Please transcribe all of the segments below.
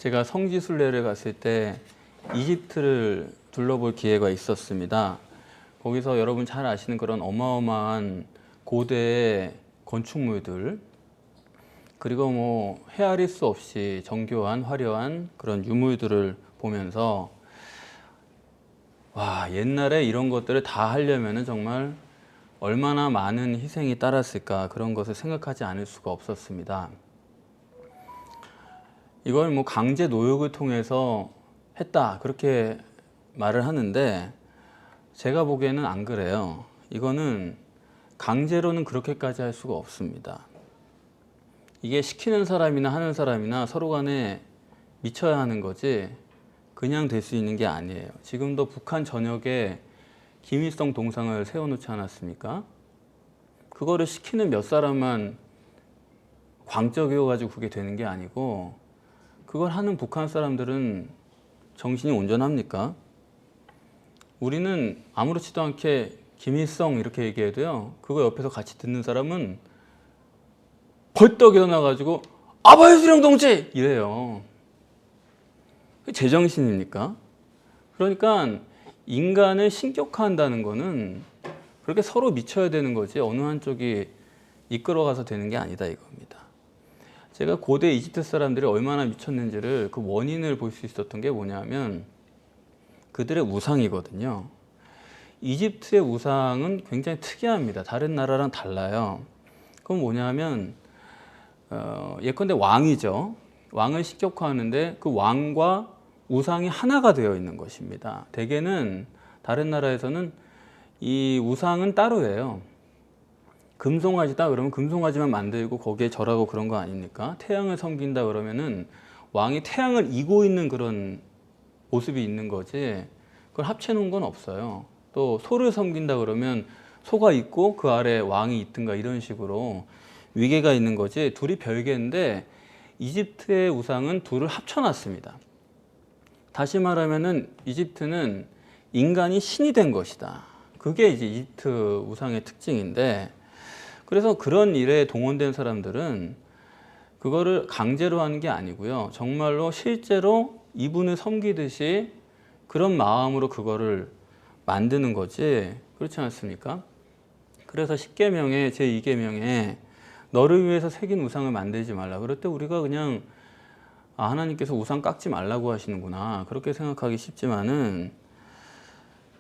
제가 성지순례를 갔을 때 이집트를 둘러볼 기회가 있었습니다. 거기서 여러분 잘 아시는 그런 어마어마한 고대의 건축물들, 그리고 뭐 헤아릴 수 없이 정교한 화려한 그런 유물들을 보면서 와, 옛날에 이런 것들을 다 하려면은 정말 얼마나 많은 희생이 따랐을까, 그런 것을 생각하지 않을 수가 없었습니다. 이걸 뭐 강제 노역을 통해서 했다, 그렇게 말을 하는데 제가 보기에는 안 그래요. 이거는 강제로는 그렇게까지 할 수가 없습니다. 이게 시키는 사람이나 하는 사람이나 서로 간에 미쳐야 하는 거지 그냥 될 수 있는 게 아니에요. 지금도 북한 전역에 김일성 동상을 세워놓지 않았습니까? 그거를 시키는 몇 사람만 광적이어가지고 그게 되는 게 아니고, 그걸 하는 북한 사람들은 정신이 온전합니까? 우리는 아무렇지도 않게 김일성 이렇게 얘기해도요, 그거 옆에서 같이 듣는 사람은 벌떡 일어나가지고 아바이수령 동지! 이래요. 그게 제정신입니까? 그러니까 인간을 신격화한다는 거는 그렇게 서로 미쳐야 되는 거지 어느 한쪽이 이끌어가서 되는 게 아니다, 이겁니다. 제가 고대 이집트 사람들이 얼마나 미쳤는지를 그 원인을 볼 수 있었던 게 뭐냐면 그들의 우상이거든요. 이집트의 우상은 굉장히 특이합니다. 다른 나라랑 달라요. 그건 뭐냐면 예컨대 왕이죠. 왕을 신격화하는데 그 왕과 우상이 하나가 되어 있는 것입니다. 대개는 다른 나라에서는 이 우상은 따로예요. 금송아지다 그러면 금송아지만 만들고 거기에 절하고 그런 거 아닙니까? 태양을 섬긴다 그러면은 왕이 태양을 이고 있는 그런 모습이 있는 거지 그걸 합쳐 놓은 건 없어요. 또 소를 섬긴다 그러면 소가 있고 그 아래 왕이 있든가 이런 식으로 위계가 있는 거지 둘이 별개인데 이집트의 우상은 둘을 합쳐놨습니다. 다시 말하면은 이집트는 인간이 신이 된 것이다. 그게 이제 이집트 우상의 특징인데, 그래서 그런 일에 동원된 사람들은 그거를 강제로 하는 게 아니고요. 정말로 실제로 이분을 섬기듯이 그런 마음으로 그거를 만드는 거지. 그렇지 않습니까? 그래서 10계명에 제2계명에 너를 위해서 새긴 우상을 만들지 말라. 그럴 때 우리가 그냥 하나님께서 우상 깎지 말라고 하시는구나, 그렇게 생각하기 쉽지만은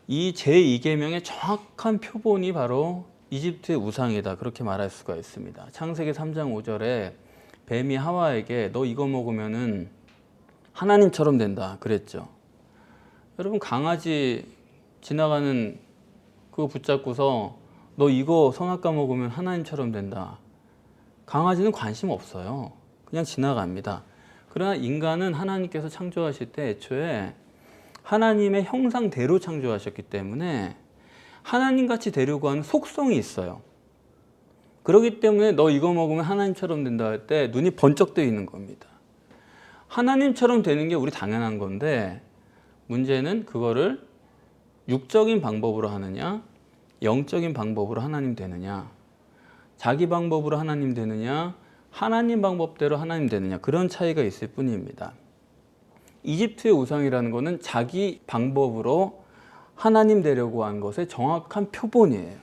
이 제2계명의 정확한 표본이 바로 이집트의 우상이다, 그렇게 말할 수가 있습니다. 창세기 3장 5절에 뱀이 하와에게 너 이거 먹으면은 하나님처럼 된다 그랬죠. 여러분, 강아지 지나가는 그거 붙잡고서 너 이거 선악과 먹으면 하나님처럼 된다, 강아지는 관심 없어요. 그냥 지나갑니다. 그러나 인간은 하나님께서 창조하실 때 애초에 하나님의 형상대로 창조하셨기 때문에 하나님같이 되려고 하는 속성이 있어요. 그렇기 때문에 너 이거 먹으면 하나님처럼 된다 할 때 눈이 번쩍 뜨이는 겁니다. 하나님처럼 되는 게 우리 당연한 건데 문제는 그거를 육적인 방법으로 하느냐, 영적인 방법으로 하나님 되느냐, 자기 방법으로 하나님 되느냐, 하나님 방법대로 하나님 되느냐, 그런 차이가 있을 뿐입니다. 이집트의 우상이라는 것은 자기 방법으로 하나님 되려고 한 것의 정확한 표본이에요.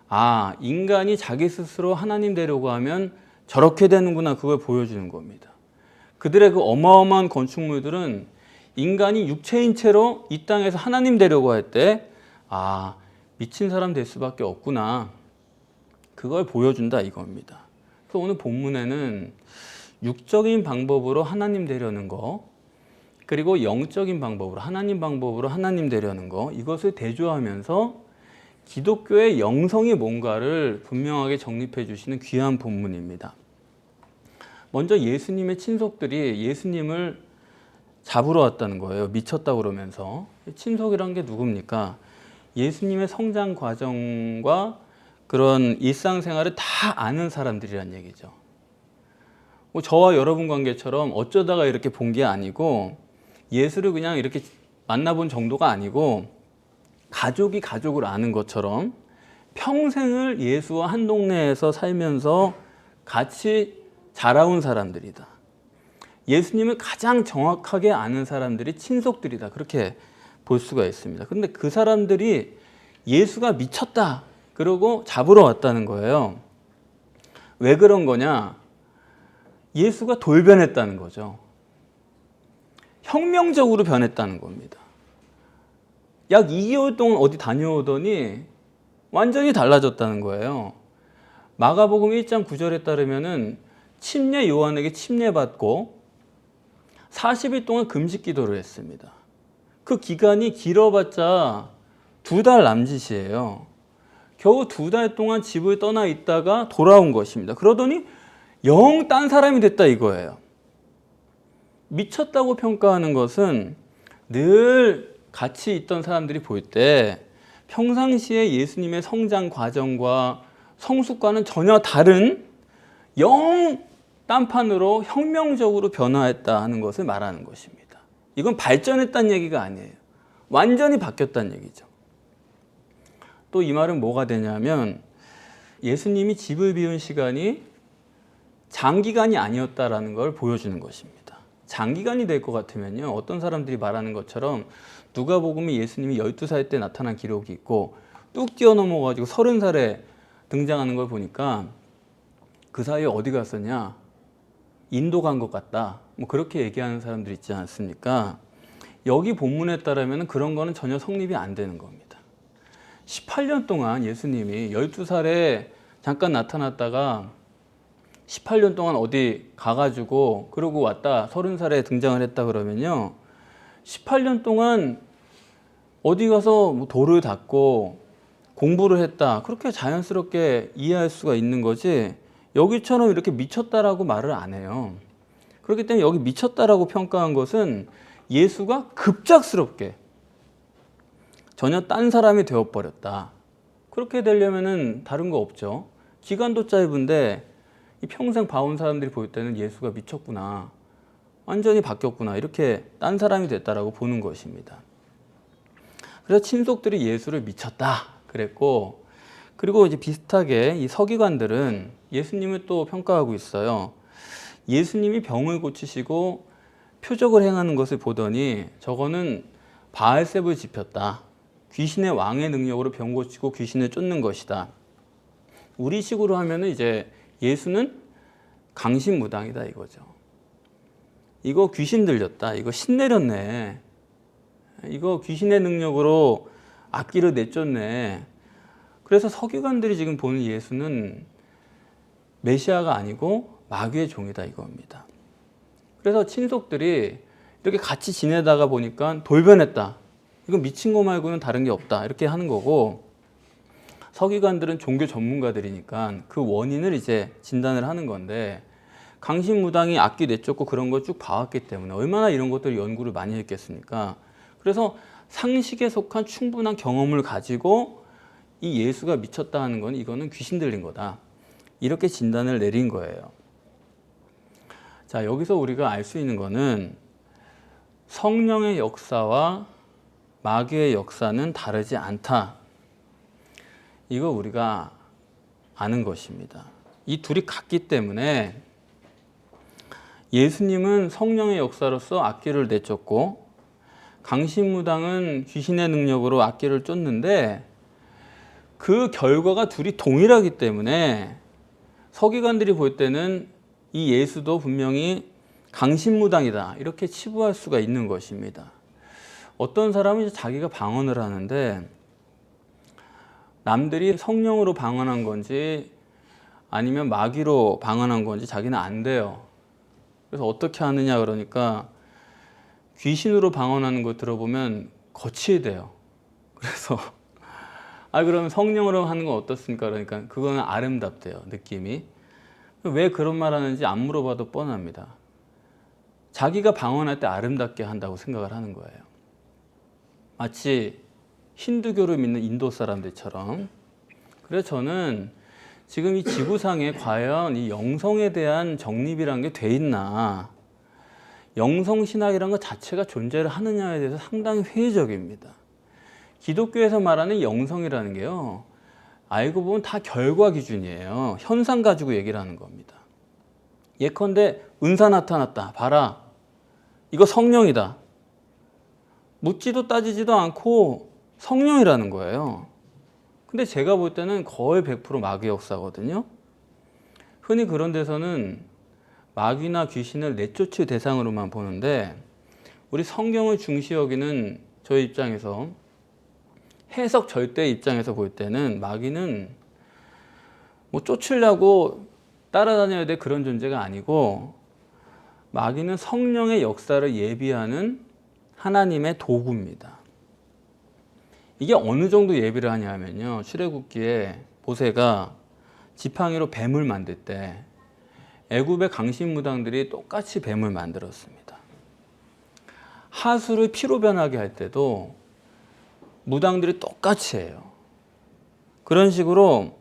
아, 인간이 자기 스스로 하나님 되려고 하면 저렇게 되는구나, 그걸 보여주는 겁니다. 그들의 그 어마어마한 건축물들은 인간이 육체인 채로 이 땅에서 하나님 되려고 할 때 아, 미친 사람 될 수밖에 없구나, 그걸 보여준다, 이겁니다. 그래서 오늘 본문에는 육적인 방법으로 하나님 되려는 거, 그리고 영적인 방법으로 하나님 방법으로 하나님 되려는 거, 이것을 대조하면서 기독교의 영성이 뭔가를 분명하게 정립해 주시는 귀한 본문입니다. 먼저 예수님의 친속들이 예수님을 잡으러 왔다는 거예요. 미쳤다고 그러면서. 친속이란 게 누굽니까? 예수님의 성장 과정과 그런 일상생활을 다 아는 사람들이란 얘기죠. 뭐 저와 여러분 관계처럼 어쩌다가 이렇게 본 게 아니고 예수를 그냥 이렇게 만나본 정도가 아니고 가족이 가족을 아는 것처럼 평생을 예수와 한 동네에서 살면서 같이 자라온 사람들이다. 예수님을 가장 정확하게 아는 사람들이 친속들이다. 그렇게 볼 수가 있습니다. 그런데 그 사람들이 예수가 미쳤다. 그러고 잡으러 왔다는 거예요. 왜 그런 거냐? 예수가 돌변했다는 거죠. 혁명적으로 변했다는 겁니다. 약 2개월 동안 어디 다녀오더니 완전히 달라졌다는 거예요. 마가복음 1장 9절에 따르면은 침례 요한에게 침례받고 40일 동안 금식 기도를 했습니다. 그 기간이 길어봤자 2달 남짓이에요. 겨우 2달 동안 집을 떠나 있다가 돌아온 것입니다. 그러더니 영 딴 사람이 됐다 이거예요. 미쳤다고 평가하는 것은 늘 같이 있던 사람들이 볼 때 평상시에 예수님의 성장 과정과 성숙과는 전혀 다른 영 딴판으로 혁명적으로 변화했다 하는 것을 말하는 것입니다. 이건 발전했다는 얘기가 아니에요. 완전히 바뀌었다는 얘기죠. 또 이 말은 뭐가 되냐면 예수님이 집을 비운 시간이 장기간이 아니었다라는 걸 보여주는 것입니다. 장기간이 될 것 같으면요, 어떤 사람들이 말하는 것처럼 누가복음에 예수님이 12살 때 나타난 기록이 있고 뚝 뛰어넘어가지고 30살에 등장하는 걸 보니까 그 사이에 어디 갔었냐? 인도 간 것 같다. 뭐 그렇게 얘기하는 사람들 있지 않습니까? 여기 본문에 따르면 그런 거는 전혀 성립이 안 되는 겁니다. 18년 동안 예수님이 12살에 잠깐 나타났다가 18년 동안 어디 가가지고 그러고 왔다 30살에 등장을 했다 그러면요, 18년 동안 어디 가서 뭐 돌을 닦고 공부를 했다, 그렇게 자연스럽게 이해할 수가 있는 거지, 여기처럼 이렇게 미쳤다라고 말을 안 해요. 그렇기 때문에 여기 미쳤다라고 평가한 것은 예수가 급작스럽게 전혀 딴 사람이 되어버렸다. 그렇게 되려면은 다른 거 없죠. 기간도 짧은데 이 평생 봐온 사람들이 볼 때는 예수가 미쳤구나, 완전히 바뀌었구나, 이렇게 딴 사람이 됐다라고 보는 것입니다. 그래서 친속들이 예수를 미쳤다 그랬고, 그리고 이제 비슷하게 이 서기관들은 예수님을 또 평가하고 있어요. 예수님이 병을 고치시고 표적을 행하는 것을 보더니 저거는 바알셉을 지폈다. 귀신의 왕의 능력으로 병 고치고 귀신을 쫓는 것이다. 우리식으로 하면은 이제 예수는 강신무당이다 이거죠. 이거 귀신 들렸다. 이거 신 내렸네. 이거 귀신의 능력으로 악기를 내쫓네. 그래서 서기관들이 지금 보는 예수는 메시아가 아니고 마귀의 종이다 이겁니다. 그래서 친속들이 이렇게 같이 지내다가 보니까 돌변했다. 이건 미친 거 말고는 다른 게 없다. 이렇게 하는 거고, 서기관들은 종교 전문가들이니까 그 원인을 이제 진단을 하는 건데, 강신무당이 악기 내쫓고 그런 걸 쭉 봐왔기 때문에 얼마나 이런 것들 연구를 많이 했겠습니까? 그래서 상식에 속한 충분한 경험을 가지고 이 예수가 미쳤다 하는 건 이거는 귀신 들린 거다. 이렇게 진단을 내린 거예요. 자, 여기서 우리가 알 수 있는 거는 성령의 역사와 마귀의 역사는 다르지 않다. 이거 우리가 아는 것입니다. 이 둘이 같기 때문에 예수님은 성령의 역사로서 악기를 내쫓고 강신무당은 귀신의 능력으로 악기를 쫓는데 그 결과가 둘이 동일하기 때문에 서기관들이 볼 때는 이 예수도 분명히 강신무당이다 이렇게 치부할 수가 있는 것입니다. 어떤 사람은 자기가 방언을 하는데 남들이 성령으로 방언한 건지 아니면 마귀로 방언한 건지 자기는 안 돼요. 그래서 어떻게 하느냐 그러니까 귀신으로 방언하는 거 들어보면 거치대요. 그래서 그러면 성령으로 하는 건 어떻습니까? 그러니까 그거는 아름답대요, 느낌이. 왜 그런 말 하는지 안 물어봐도 뻔합니다. 자기가 방언할 때 아름답게 한다고 생각을 하는 거예요. 마치 힌두교를 믿는 인도 사람들처럼. 그래서 저는 지금 이 지구상에 과연 이 영성에 대한 정립이라는 게 돼 있나, 영성신학이라는 것 자체가 존재를 하느냐에 대해서 상당히 회의적입니다. 기독교에서 말하는 영성이라는 게요, 알고 보면 다 결과 기준이에요. 현상 가지고 얘기를 하는 겁니다. 예컨대 은사 나타났다. 봐라. 이거 성령이다. 묻지도 따지지도 않고 성령이라는 거예요. 근데 제가 볼 때는 거의 100% 마귀 역사거든요. 흔히 그런 데서는 마귀나 귀신을 내쫓을 대상으로만 보는데 우리 성경을 중시 여기는 저희 입장에서 해석 절대 입장에서 볼 때는 마귀는 뭐 쫓으려고 따라다녀야 될 그런 존재가 아니고 마귀는 성령의 역사를 예비하는 하나님의 도구입니다. 이게 어느 정도 예비를 하냐면요. 출애굽기에 모세가 지팡이로 뱀을 만들 때 애굽의 강신 무당들이 똑같이 뱀을 만들었습니다. 하수를 피로 변하게 할 때도 무당들이 똑같이 해요. 그런 식으로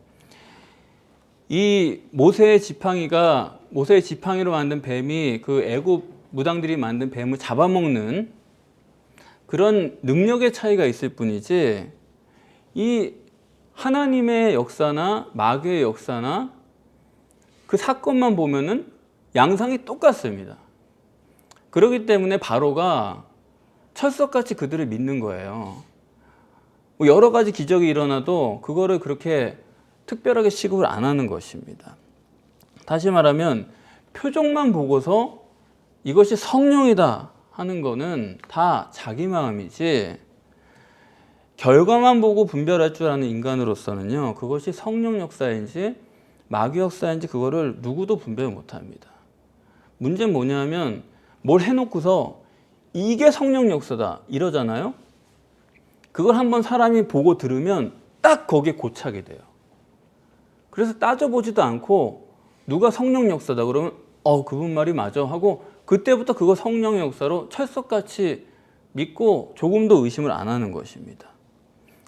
이 모세의 지팡이로 만든 뱀이 그 애굽 무당들이 만든 뱀을 잡아먹는 그런 능력의 차이가 있을 뿐이지 이 하나님의 역사나 마귀의 역사나 그 사건만 보면은 양상이 똑같습니다. 그렇기 때문에 바로가 철석같이 그들을 믿는 거예요. 뭐 여러 가지 기적이 일어나도 그거를 그렇게 특별하게 취급을 안 하는 것입니다. 다시 말하면 표정만 보고서 이것이 성령이다 하는 거는 다 자기 마음이지 결과만 보고 분별할 줄 아는 인간으로서는요, 그것이 성령 역사인지 마귀 역사인지 그거를 누구도 분별 못합니다. 문제는 뭐냐면 뭘 해놓고서 이게 성령 역사다 이러잖아요. 그걸 한번 사람이 보고 들으면 딱 거기에 고착이 돼요. 그래서 따져보지도 않고 누가 성령 역사다 그러면 그분 말이 맞아 하고 그때부터 그거 성령의 역사로 철석같이 믿고 조금도 의심을 안 하는 것입니다.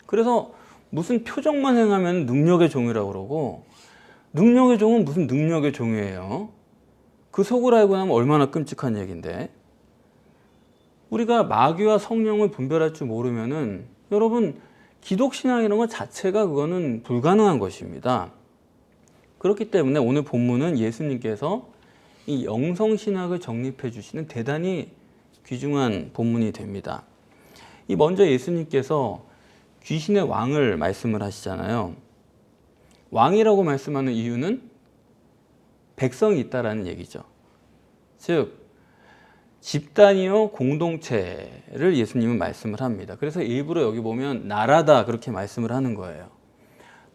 그래서 무슨 표정만 행하면 능력의 종이라고 그러고 능력의 종은 무슨 능력의 종이에요. 그 속을 알고 나면 얼마나 끔찍한 얘기인데 우리가 마귀와 성령을 분별할 줄 모르면은 여러분 기독신앙이라는 것 자체가 그거는 불가능한 것입니다. 그렇기 때문에 오늘 본문은 예수님께서 이 영성신학을 정립해 주시는 대단히 귀중한 본문이 됩니다. 이 먼저 예수님께서 귀신의 왕을 말씀을 하시잖아요. 왕이라고 말씀하는 이유는 백성이 있다라는 얘기죠. 즉 집단이요 공동체를 예수님은 말씀을 합니다. 그래서 일부러 여기 보면 나라다 그렇게 말씀을 하는 거예요.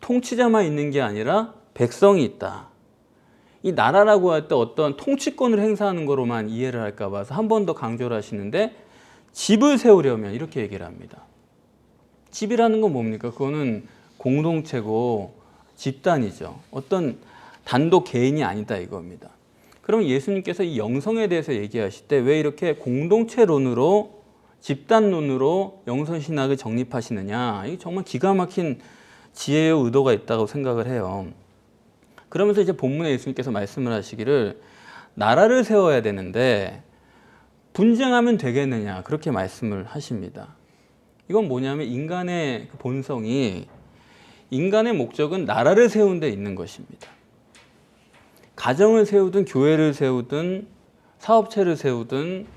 통치자만 있는 게 아니라 백성이 있다. 이 나라라고 할 때 어떤 통치권을 행사하는 거로만 이해를 할까 봐서 한 번 더 강조를 하시는데 집을 세우려면 이렇게 얘기를 합니다. 집이라는 건 뭡니까? 그거는 공동체고 집단이죠. 어떤 단독 개인이 아니다 이겁니다. 그럼 예수님께서 이 영성에 대해서 얘기하실 때 왜 이렇게 공동체론으로 집단론으로 영성신학을 정립하시느냐. 이게 정말 기가 막힌 지혜의 의도가 있다고 생각을 해요. 그러면서 이제 본문에 예수님께서 말씀을 하시기를 나라를 세워야 되는데 분쟁하면 되겠느냐 그렇게 말씀을 하십니다. 이건 뭐냐면 인간의 본성이 인간의 목적은 나라를 세우는 데 있는 것입니다. 가정을 세우든 교회를 세우든 사업체를 세우든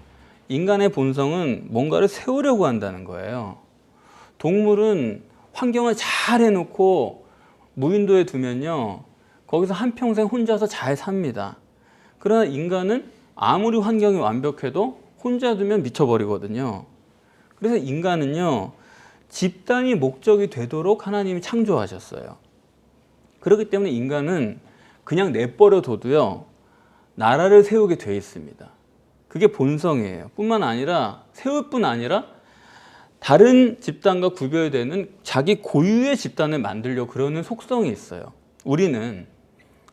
인간의 본성은 뭔가를 세우려고 한다는 거예요. 동물은 환경을 잘 해놓고 무인도에 두면요 거기서 한평생 혼자서 잘 삽니다. 그러나 인간은 아무리 환경이 완벽해도 혼자 두면 미쳐버리거든요. 그래서 인간은요 집단이 목적이 되도록 하나님이 창조하셨어요. 그렇기 때문에 인간은 그냥 내버려 둬도요 나라를 세우게 돼 있습니다. 그게 본성이에요. 뿐만 아니라 세울 뿐 아니라 다른 집단과 구별되는 자기 고유의 집단을 만들려고 그러는 속성이 있어요. 우리는.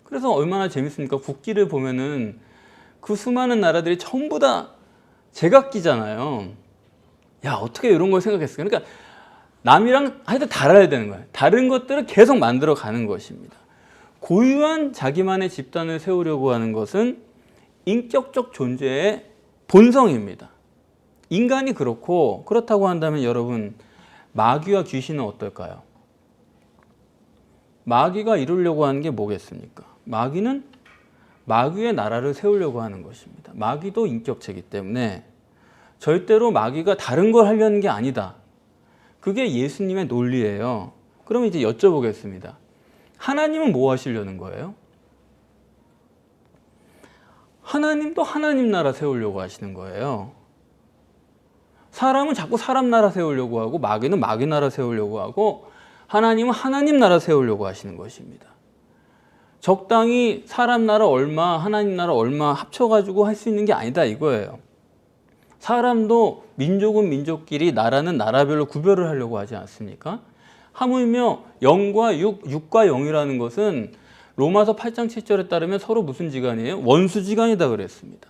그래서 얼마나 재밌습니까? 국기를 보면은 그 수많은 나라들이 전부 다 제각기잖아요. 야, 어떻게 이런 걸 생각했을까? 그러니까 남이랑 하여튼 달아야 되는 거예요. 다른 것들을 계속 만들어 가는 것입니다. 고유한 자기만의 집단을 세우려고 하는 것은 인격적 존재의 본성입니다. 인간이 그렇다고 한다면 여러분 마귀와 귀신은 어떨까요? 마귀가 이루려고 하는 게 뭐겠습니까? 마귀는 마귀의 나라를 세우려고 하는 것입니다. 마귀도 인격체이기 때문에 절대로 마귀가 다른 걸 하려는 게 아니다. 그게 예수님의 논리예요. 그러면 이제 여쭤보겠습니다. 하나님은 뭐 하시려는 거예요? 하나님도 하나님 나라 세우려고 하시는 거예요. 사람은 자꾸 사람 나라 세우려고 하고 마귀는 마귀 나라 세우려고 하고 하나님은 하나님 나라 세우려고 하시는 것입니다. 적당히 사람 나라 얼마, 하나님 나라 얼마 합쳐가지고 할 수 있는 게 아니다 이거예요. 사람도 민족은 민족끼리 나라는 나라별로 구별을 하려고 하지 않습니까? 하물며 영과 육과 영이라는 것은 로마서 8장 7절에 따르면 서로 무슨 지간이에요? 원수지간이다 그랬습니다.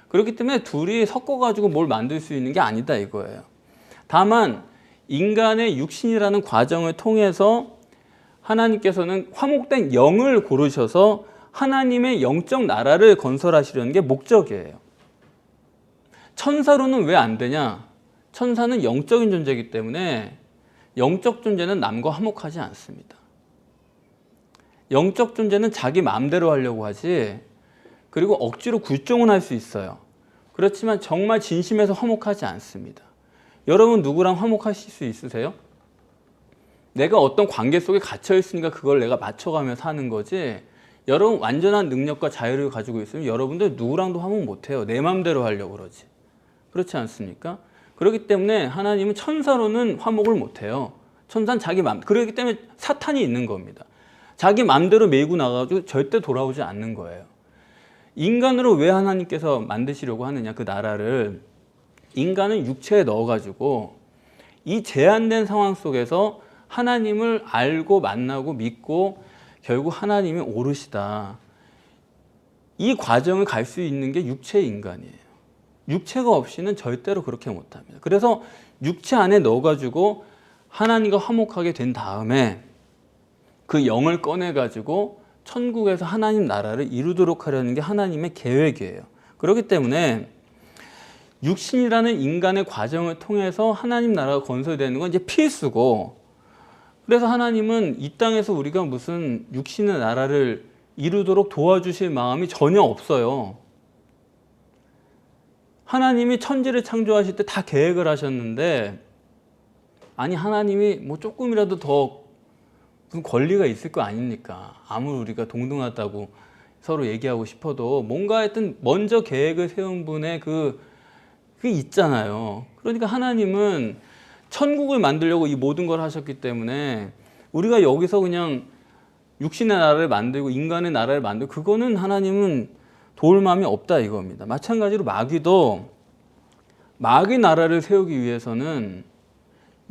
그렇기 때문에 둘이 섞어가지고 뭘 만들 수 있는 게 아니다 이거예요. 다만 인간의 육신이라는 과정을 통해서 하나님께서는 화목된 영을 고르셔서 하나님의 영적 나라를 건설하시려는 게 목적이에요. 천사로는 왜 안 되냐? 천사는 영적인 존재이기 때문에 영적 존재는 남과 화목하지 않습니다. 영적 존재는 자기 마음대로 하려고 하지, 그리고 억지로 굴종은 할 수 있어요. 그렇지만 정말 진심에서 화목하지 않습니다. 여러분 누구랑 화목하실 수 있으세요? 내가 어떤 관계 속에 갇혀 있으니까 그걸 내가 맞춰가며 사는 거지, 여러분 완전한 능력과 자유를 가지고 있으면 여러분들 누구랑도 화목 못해요. 내 마음대로 하려고 그러지. 그렇지 않습니까? 그렇기 때문에 하나님은 천사로는 화목을 못해요. 천사는 자기 마음, 그렇기 때문에 사탄이 있는 겁니다. 자기 마음대로 메고 나가지고 절대 돌아오지 않는 거예요. 인간으로 왜 하나님께서 만드시려고 하느냐, 그 나라를. 인간은 육체에 넣어가지고 이 제한된 상황 속에서 하나님을 알고 만나고 믿고 결국 하나님이 오르시다. 이 과정을 갈 수 있는 게 육체의 인간이에요. 육체가 없이는 절대로 그렇게 못합니다. 그래서 육체 안에 넣어가지고 하나님과 화목하게 된 다음에 그 영을 꺼내가지고 천국에서 하나님 나라를 이루도록 하려는 게 하나님의 계획이에요. 그렇기 때문에 육신이라는 인간의 과정을 통해서 하나님 나라가 건설되는 건 이제 필수고, 그래서 하나님은 이 땅에서 우리가 무슨 육신의 나라를 이루도록 도와주실 마음이 전혀 없어요. 하나님이 천지를 창조하실 때 다 계획을 하셨는데, 아니 하나님이 뭐 조금이라도 더 무슨 권리가 있을 거 아닙니까? 아무리 우리가 동등하다고 서로 얘기하고 싶어도 뭔가 하여튼 먼저 계획을 세운 분의 그게 있잖아요. 그러니까 하나님은 천국을 만들려고 이 모든 걸 하셨기 때문에 우리가 여기서 그냥 육신의 나라를 만들고 인간의 나라를 만들고, 그거는 하나님은 도울 마음이 없다 이겁니다. 마찬가지로 마귀도 마귀 나라를 세우기 위해서는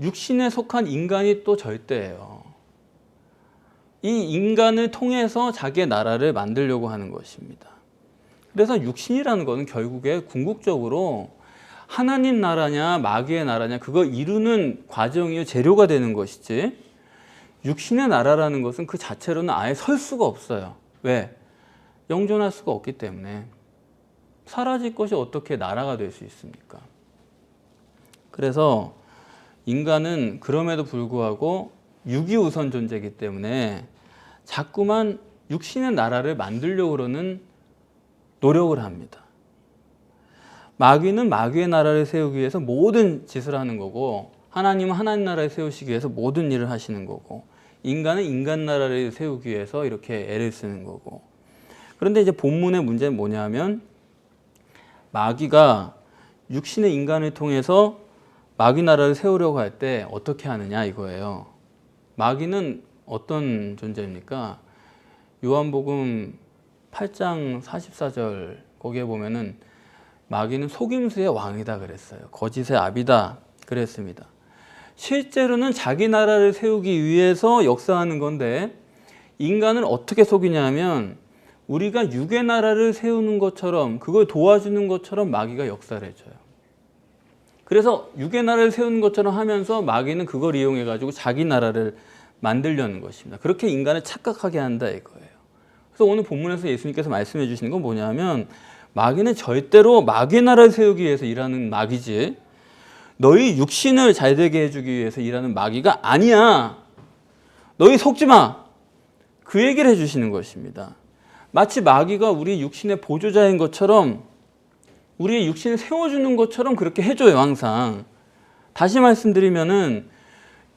육신에 속한 인간이 또 절대예요. 이 인간을 통해서 자기의 나라를 만들려고 하는 것입니다. 그래서 육신이라는 것은 결국에 궁극적으로 하나님 나라냐 마귀의 나라냐 그거 이루는 과정이요 재료가 되는 것이지, 육신의 나라라는 것은 그 자체로는 아예 설 수가 없어요. 왜? 영존할 수가 없기 때문에. 사라질 것이 어떻게 나라가 될 수 있습니까? 그래서 인간은 그럼에도 불구하고 육이 우선 존재이기 때문에 자꾸만 육신의 나라를 만들려고 그러는 노력을 합니다. 마귀는 마귀의 나라를 세우기 위해서 모든 짓을 하는 거고, 하나님은 하나님 나라를 세우시기 위해서 모든 일을 하시는 거고, 인간은 인간 나라를 세우기 위해서 이렇게 애를 쓰는 거고. 그런데 이제 본문의 문제는 뭐냐면, 마귀가 육신의 인간을 통해서 마귀 나라를 세우려고 할 때 어떻게 하느냐 이거예요. 마귀는 어떤 존재입니까? 요한복음 8장 44절 거기에 보면은 마귀는 속임수의 왕이다 그랬어요. 거짓의 아비다 그랬습니다. 실제로는 자기 나라를 세우기 위해서 역사하는 건데, 인간을 어떻게 속이냐면 우리가 육의 나라를 세우는 것처럼, 그걸 도와주는 것처럼 마귀가 역사를 해줘요. 그래서 육의 나라를 세우는 것처럼 하면서 마귀는 그걸 이용해 가지고 자기 나라를 만들려는 것입니다. 그렇게 인간을 착각하게 한다 이거예요. 그래서 오늘 본문에서 예수님께서 말씀해 주시는 건 뭐냐면, 마귀는 절대로 마귀의 나라를 세우기 위해서 일하는 마귀지, 너희 육신을 잘되게 해주기 위해서 일하는 마귀가 아니야. 너희 속지 마. 그 얘기를 해주시는 것입니다. 마치 마귀가 우리 육신의 보조자인 것처럼 우리의 육신을 세워주는 것처럼 그렇게 해줘요, 항상. 다시 말씀드리면은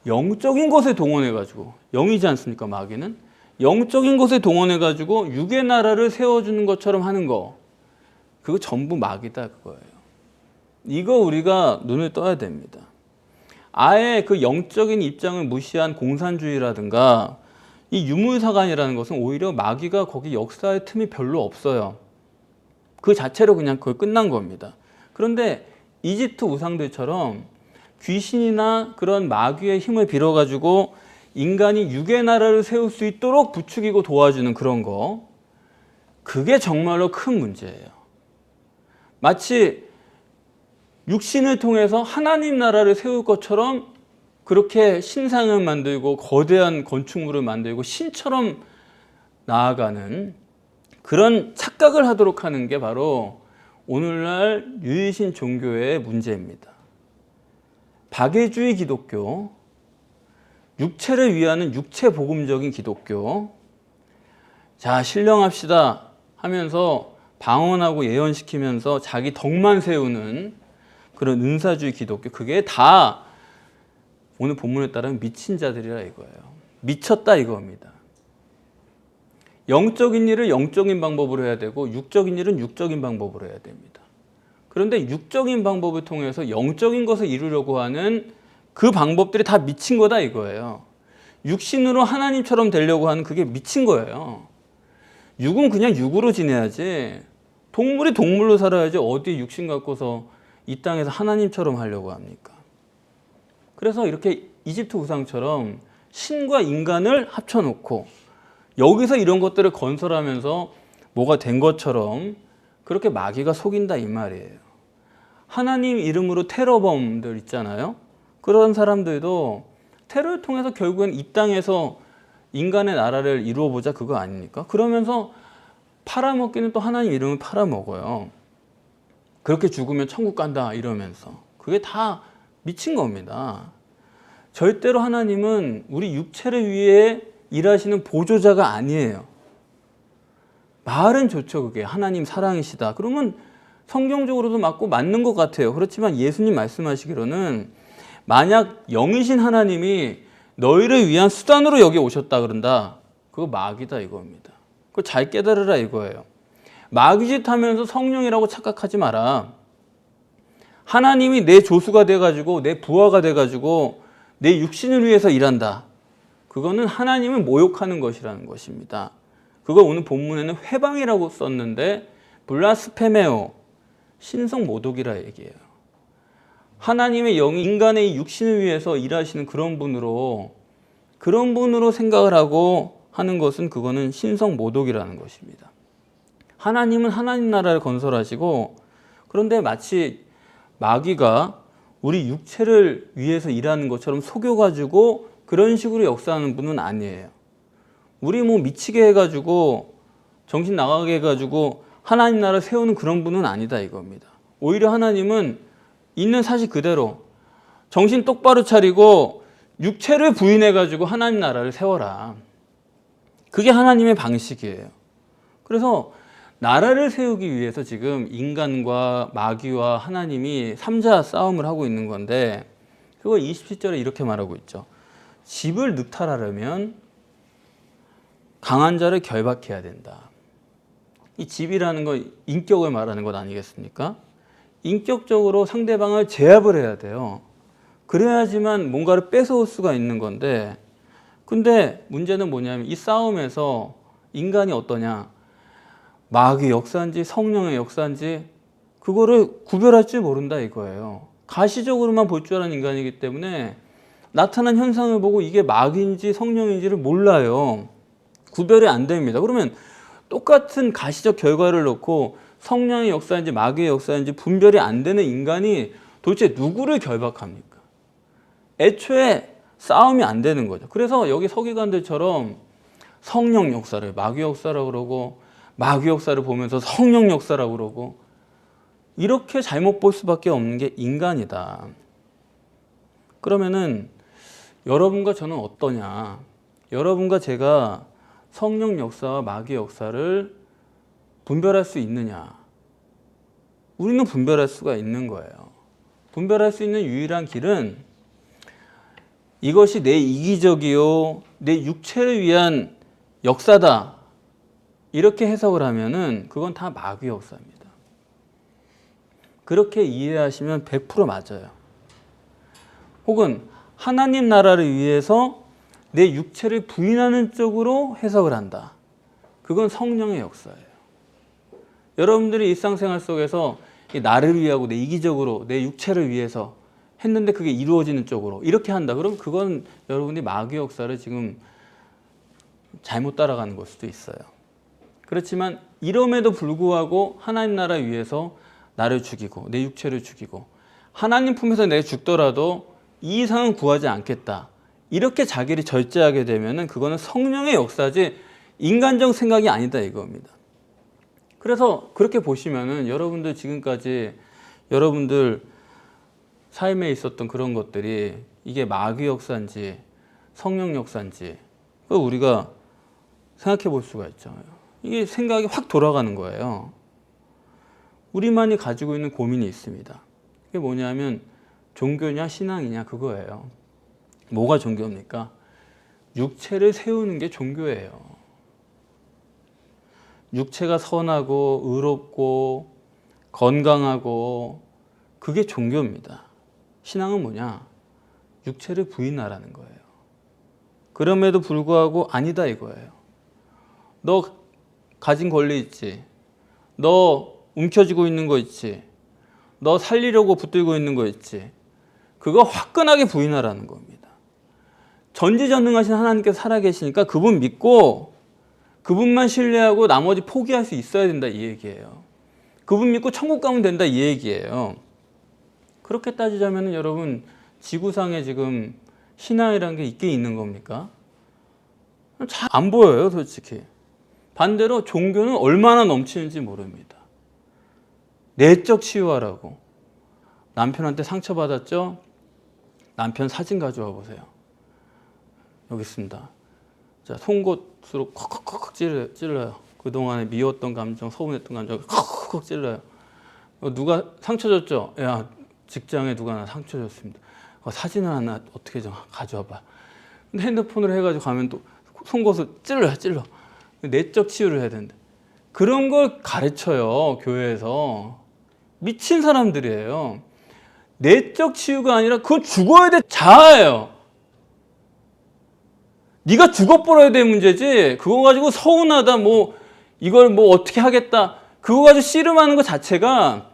영적인 것에 동원해가지고, 영이지 않습니까, 마귀는? 영적인 것에 동원해가지고 육의 나라를 세워주는 것처럼 하는 거, 그거 전부 마귀다, 그거예요. 이거 우리가 눈을 떠야 됩니다. 아예 그 영적인 입장을 무시한 공산주의라든가 이 유물사관이라는 것은 오히려 마귀가 거기 역사의 틈이 별로 없어요. 그 자체로 그냥 그걸 끝난 겁니다. 그런데 이집트 우상들처럼 귀신이나 그런 마귀의 힘을 빌어가지고 인간이 육의 나라를 세울 수 있도록 부추기고 도와주는 그런 거, 그게 정말로 큰 문제예요. 마치 육신을 통해서 하나님 나라를 세울 것처럼 그렇게 신상을 만들고 거대한 건축물을 만들고 신처럼 나아가는 그런 착각을 하도록 하는 게 바로 오늘날 유일신 종교의 문제입니다. 박애주의 기독교, 육체를 위하는 육체복음적인 기독교, 자 신령합시다 하면서 방언하고 예언시키면서 자기 덕만 세우는 그런 은사주의 기독교, 그게 다 오늘 본문에 따르면 미친 자들이라 이거예요. 미쳤다 이겁니다. 영적인 일을 영적인 방법으로 해야 되고 육적인 일은 육적인 방법으로 해야 됩니다. 그런데 육적인 방법을 통해서 영적인 것을 이루려고 하는 그 방법들이 다 미친 거다 이거예요. 육신으로 하나님처럼 되려고 하는 그게 미친 거예요. 육은 그냥 육으로 지내야지, 동물이 동물로 살아야지 어디 육신 갖고서 이 땅에서 하나님처럼 하려고 합니까? 그래서 이렇게 이집트 우상처럼 신과 인간을 합쳐놓고 여기서 이런 것들을 건설하면서 뭐가 된 것처럼 그렇게 마귀가 속인다 이 말이에요. 하나님 이름으로 테러범들 있잖아요. 그런 사람들도 테러를 통해서 결국엔 이 땅에서 인간의 나라를 이루어보자 그거 아닙니까? 그러면서 팔아먹기는 또 하나님 이름을 팔아먹어요. 그렇게 죽으면 천국 간다 이러면서. 그게 다 미친 겁니다. 절대로 하나님은 우리 육체를 위해 일하시는 보조자가 아니에요. 말은 좋죠. 그게 하나님 사랑이시다. 그러면 성경적으로도 맞고 맞는 것 같아요. 그렇지만 예수님 말씀하시기로는 만약 영이신 하나님이 너희를 위한 수단으로 여기 오셨다 그런다, 그거 마귀다 이겁니다. 그거 잘 깨달으라 이거예요. 마귀짓 하면서 성령이라고 착각하지 마라. 하나님이 내 조수가 돼가지고 내 부하가 돼가지고 내 육신을 위해서 일한다. 그거는 하나님을 모욕하는 것이라는 것입니다. 그거 오늘 본문에는 회방이라고 썼는데 블라스페메오, 신성 모독이라 얘기해요. 하나님의 영이 인간의 육신을 위해서 일하시는 그런 분으로 생각을 하고 하는 것은 그거는 신성 모독이라는 것입니다. 하나님은 하나님 나라를 건설하시고, 그런데 마치 마귀가 우리 육체를 위해서 일하는 것처럼 속여가지고 그런 식으로 역사하는 분은 아니에요. 우리 뭐 미치게 해가지고 정신 나가게 해가지고 하나님 나라 세우는 그런 분은 아니다 이겁니다. 오히려 하나님은 있는 사실 그대로 정신 똑바로 차리고 육체를 부인해가지고 하나님 나라를 세워라. 그게 하나님의 방식이에요. 그래서 나라를 세우기 위해서 지금 인간과 마귀와 하나님이 삼자 싸움을 하고 있는 건데, 그거 27절에 이렇게 말하고 있죠. 집을 늑탈하려면 강한 자를 결박해야 된다. 이 집이라는 건 인격을 말하는 것 아니겠습니까? 인격적으로 상대방을 제압을 해야 돼요. 그래야지만 뭔가를 뺏어올 수가 있는 건데, 근데 문제는 뭐냐면 이 싸움에서 인간이 어떠냐? 마귀의 역사인지 성령의 역사인지 그거를 구별할 줄 모른다 이거예요. 가시적으로만 볼 줄 아는 인간이기 때문에 나타난 현상을 보고 이게 마귀인지 성령인지를 몰라요. 구별이 안 됩니다. 그러면 똑같은 가시적 결과를 놓고 성령의 역사인지 마귀의 역사인지 분별이 안 되는 인간이 도대체 누구를 결박합니까? 애초에 싸움이 안 되는 거죠. 그래서 여기 서기관들처럼 성령 역사를 마귀 역사라고 그러고 마귀 역사를 보면서 성령 역사라고 그러고, 이렇게 잘못 볼 수밖에 없는 게 인간이다. 그러면은 여러분과 저는 어떠냐? 여러분과 제가 성령 역사와 마귀 역사를 분별할 수 있느냐? 우리는 분별할 수가 있는 거예요. 분별할 수 있는 유일한 길은 이것이 내 이기적이요, 내 육체를 위한 역사다. 이렇게 해석을 하면은 그건 다 마귀 역사입니다. 그렇게 이해하시면 100% 맞아요. 혹은 하나님 나라를 위해서 내 육체를 부인하는 쪽으로 해석을 한다. 그건 성령의 역사예요. 여러분들이 일상생활 속에서 나를 위하고 내 이기적으로 내 육체를 위해서 했는데 그게 이루어지는 쪽으로 이렇게 한다. 그럼 그건 여러분이 마귀 역사를 지금 잘못 따라가는 걸 수도 있어요. 그렇지만 이럼에도 불구하고 하나님 나라 위해서 나를 죽이고 내 육체를 죽이고 하나님 품에서 내가 죽더라도 이 이상은 구하지 않겠다. 이렇게 자기를 절제하게 되면은 그거는 성령의 역사지 인간적 생각이 아니다 이겁니다. 그래서 그렇게 보시면은 여러분들 지금까지 여러분들 삶에 있었던 그런 것들이 이게 마귀 역사인지 성령 역사인지 우리가 생각해 볼 수가 있죠. 이게 생각이 확 돌아가는 거예요. 우리만이 가지고 있는 고민이 있습니다. 그게 뭐냐면 종교냐 신앙이냐 그거예요. 뭐가 종교입니까? 육체를 세우는 게 종교예요. 육체가 선하고 의롭고 건강하고 그게 종교입니다. 신앙은 뭐냐? 육체를 부인하라는 거예요. 그럼에도 불구하고 아니다 이거예요. 너 가진 권리 있지? 너 움켜쥐고 있는 거 있지? 너 살리려고 붙들고 있는 거 있지? 그거 화끈하게 부인하라는 겁니다. 전지전능하신 하나님께서 살아계시니까 그분 믿고 그분만 신뢰하고 나머지 포기할 수 있어야 된다 이 얘기예요. 그분 믿고 천국 가면 된다 이 얘기예요. 그렇게 따지자면 여러분 지구상에 지금 신앙이라는 게 있긴 있는 겁니까? 잘 안 보여요 솔직히. 반대로 종교는 얼마나 넘치는지 모릅니다. 내적 치유하라고. 남편한테 상처받았죠? 남편 사진 가져와 보세요. 여기 있습니다. 자, 송곳으로 콕콕콕 찔러요. 그동안에 미웠던 감정, 서운했던 감정 콕콕콕 찔러요. 누가 상처 줬죠? 야, 직장에 누가 나 상처 줬습니다. 사진을 하나 어떻게 좀 가져와봐. 근데 핸드폰으로 해가지고 가면 또 송곳을 찔러. 내적 치유를 해야 된다. 그런 걸 가르쳐요, 교회에서. 미친 사람들이에요. 내적 치유가 아니라 그건 죽어야 돼 자아예요. 네가 죽어버려야 될 문제지 그거 가지고 서운하다 이걸 어떻게 하겠다 그거 가지고 씨름하는 것 자체가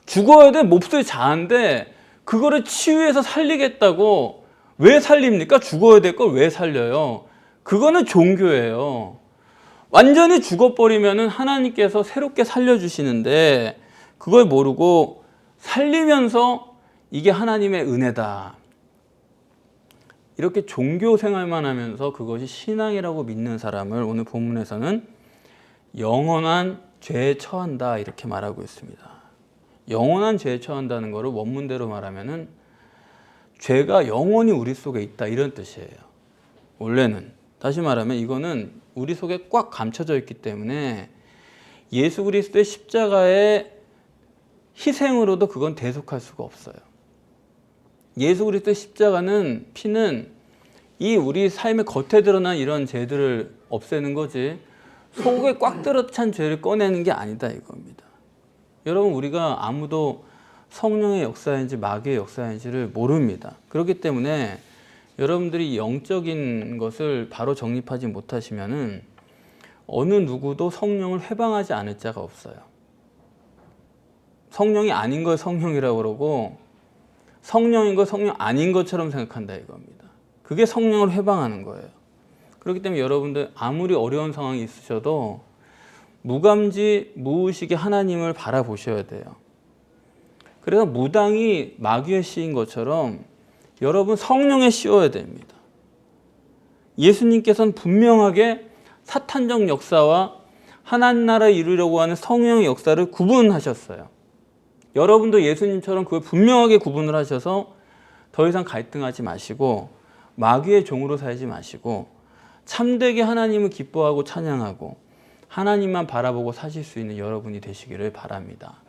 죽어야 될 몹쓸 자아인데 그거를 치유해서 살리겠다고 왜 살립니까? 죽어야 될 걸 왜 살려요? 그거는 종교예요. 완전히 죽어버리면은 하나님께서 새롭게 살려주시는데 그걸 모르고 살리면서 이게 하나님의 은혜다. 이렇게 종교 생활만 하면서 그것이 신앙이라고 믿는 사람을 오늘 본문에서는 영원한 죄에 처한다 이렇게 말하고 있습니다. 영원한 죄에 처한다는 것을 원문대로 말하면은 죄가 영원히 우리 속에 있다 이런 뜻이에요. 원래는 다시 말하면 이거는 우리 속에 꽉 감춰져 있기 때문에 예수 그리스도의 십자가의 희생으로도 그건 대속할 수가 없어요. 예수 그리스도의 십자가는 피는 이 우리 삶의 겉에 드러난 이런 죄들을 없애는 거지 속에 꽉 들어찬 죄를 꺼내는 게 아니다 이겁니다. 여러분 우리가 아무도 성령의 역사인지 마귀의 역사인지를 모릅니다. 그렇기 때문에 여러분들이 영적인 것을 바로 정립하지 못하시면은 어느 누구도 성령을 회방하지 않을 자가 없어요. 성령이 아닌 걸 성령이라고 그러고 성령인 걸 성령 아닌 것처럼 생각한다 이겁니다. 그게 성령을 회방하는 거예요. 그렇기 때문에 여러분들 아무리 어려운 상황이 있으셔도 무감지 무의식의 하나님을 바라보셔야 돼요. 그래서 무당이 마귀에 씌인 것처럼 여러분 성령에 씌워야 됩니다. 예수님께서는 분명하게 사탄적 역사와 하나님 나라를 이루려고 하는 성령의 역사를 구분하셨어요. 여러분도 예수님처럼 그걸 분명하게 구분을 하셔서 더 이상 갈등하지 마시고 마귀의 종으로 살지 마시고 참되게 하나님을 기뻐하고 찬양하고 하나님만 바라보고 사실 수 있는 여러분이 되시기를 바랍니다.